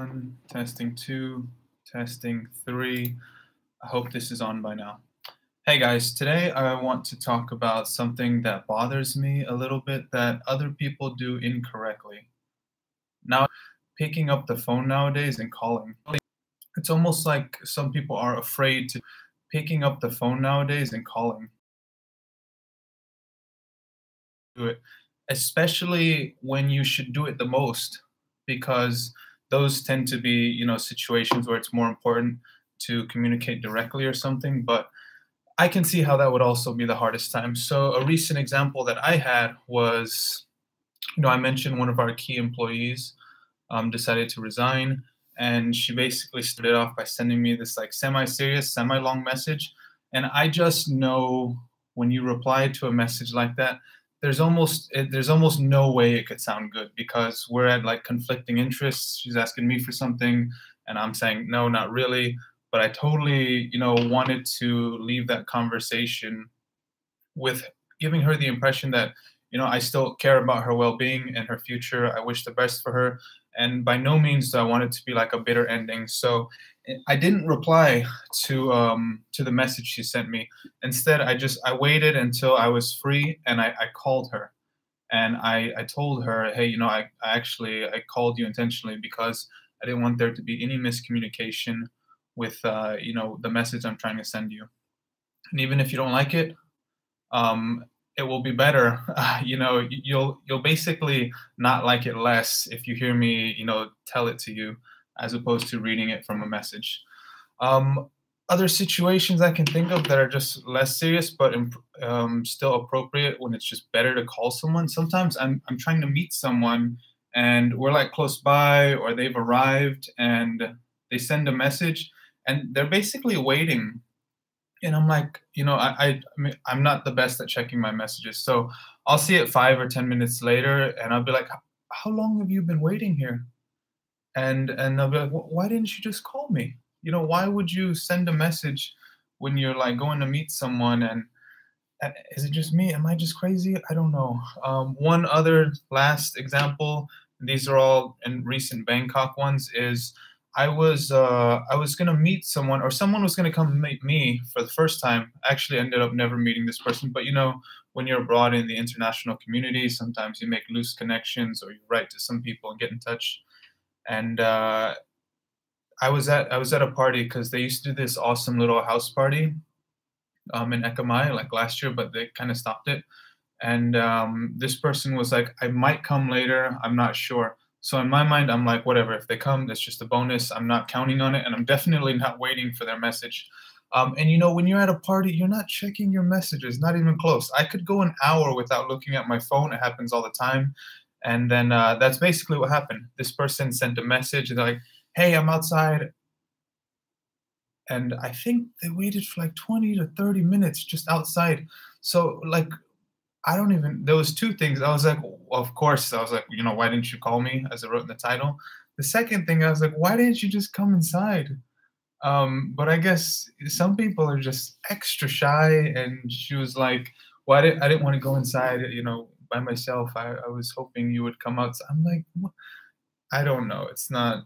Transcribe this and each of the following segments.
One, testing two, testing three. I hope this is on by now. Hey guys, today I want to talk about something that bothers me a little bit that other people do incorrectly. Now, picking up the phone nowadays and calling. It's almost like some people are afraid to picking up the phone nowadays and calling. Do it, especially when you should do it the most, because those tend to be, situations where it's more important to communicate directly or something. But I can see how that would also be the hardest time. So a recent example that I had was, I mentioned one of our key employees decided to resign, and she basically started off by sending me this like semi-serious, semi-long message. And I just know when you reply to a message like that, there's almost no way it could sound good because we're at like conflicting interests. She's asking me for something, and I'm saying no, not really. But I totally, wanted to leave that conversation with giving her the impression that, I still care about her well-being and her future. I wish the best for her, and by no means do I want it to be like a bitter ending. So I didn't reply to the message she sent me. Instead, I waited until I was free, and I called her, and I told her, hey, I called you intentionally because I didn't want there to be any miscommunication with the message I'm trying to send you. And even if you don't like it, it will be better. You'll basically not like it less if you hear me, tell it to you, as opposed to reading it from a message. Other situations I can think of that are just less serious, but still appropriate when it's just better to call someone. Sometimes I'm trying to meet someone, and we're like close by, or they've arrived, and they send a message, and they're basically waiting. And I'm like, I mean, I'm not the best at checking my messages. So I'll see it 5 or 10 minutes later, and I'll be like, how long have you been waiting here? And they'll be like, why didn't you just call me? Why would you send a message when you're like going to meet someone? And is it just me? Am I just crazy? I don't know. One other last example, these are all in recent Bangkok ones, is I was gonna meet someone, or someone was gonna come meet me for the first time. I actually ended up never meeting this person, but when you're abroad in the international community, sometimes you make loose connections, or you write to some people and get in touch. And I was at a party because they used to do this awesome little house party in Ekamai like last year, but they kind of stopped it. And this person was like, I might come later, I'm not sure. So in my mind, I'm like, whatever, if they come, that's just a bonus. I'm not counting on it, and I'm definitely not waiting for their message. And when you're at a party, you're not checking your messages, not even close. I could go an hour without looking at my phone. It happens all the time. And then that's basically what happened. This person sent a message, and they're like, hey, I'm outside. And I think they waited for like 20 to 30 minutes just outside. So like, there was two things. I was like, well, of course, I was like, why didn't you call me, as I wrote in the title? The second thing, I was like, why didn't you just come inside? But I guess some people are just extra shy, and she was like, well, I didn't want to go inside, by myself. I was hoping you would come out. So I'm like, what? I don't know. It's not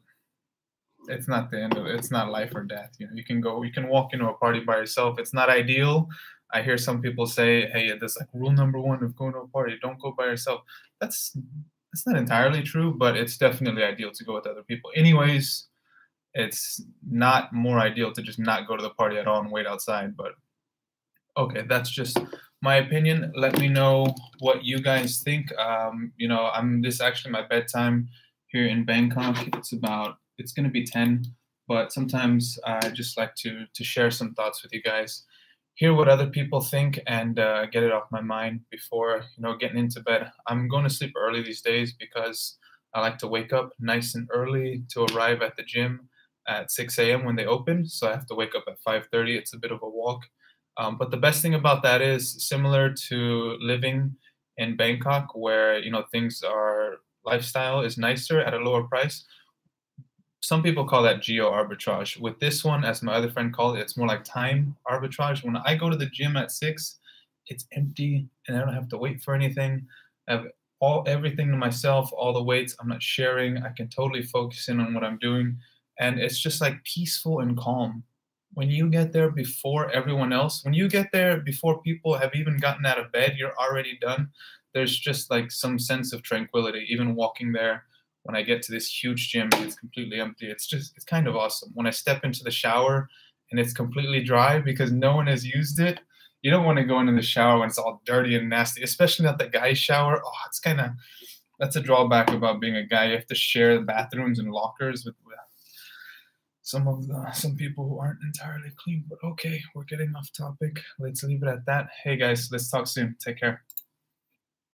the end of it. It's not life or death. You can walk into a party by yourself. It's not ideal. I hear some people say, hey, there's like rule number one of going to a party, don't go by yourself. That's not entirely true, but it's definitely ideal to go with other people. Anyways, it's not more ideal to just not go to the party at all and wait outside. But okay, that's just my opinion. Let me know what you guys think. This is actually my bedtime here in Bangkok. It's gonna be 10, but sometimes I just like to share some thoughts with you guys, hear what other people think, and get it off my mind before getting into bed. I'm going to sleep early these days because I like to wake up nice and early to arrive at the gym at 6 a.m. when they open. So I have to wake up at 5:30. It's a bit of a walk. But the best thing about that is, similar to living in Bangkok, where lifestyle is nicer at a lower price. Some people call that geo arbitrage. With this one, as my other friend called it, it's more like time arbitrage. When I go to the gym at 6, it's empty, and I don't have to wait for anything. I have everything to myself, all the weights. I'm not sharing. I can totally focus in on what I'm doing, and it's just like peaceful and calm. When you get there before everyone else, when you get there before people have even gotten out of bed, you're already done. There's just like some sense of tranquility. Even walking there, when I get to this huge gym and it's completely empty, it's kind of awesome. When I step into the shower and it's completely dry because no one has used it, you don't want to go into the shower when it's all dirty and nasty, especially not the guy's shower. Oh, it's kind of, that's a drawback about being a guy. You have to share the bathrooms and lockers with some people who aren't entirely clean. But okay, we're getting off topic. Let's leave it at that. Hey guys, let's talk soon. Take care.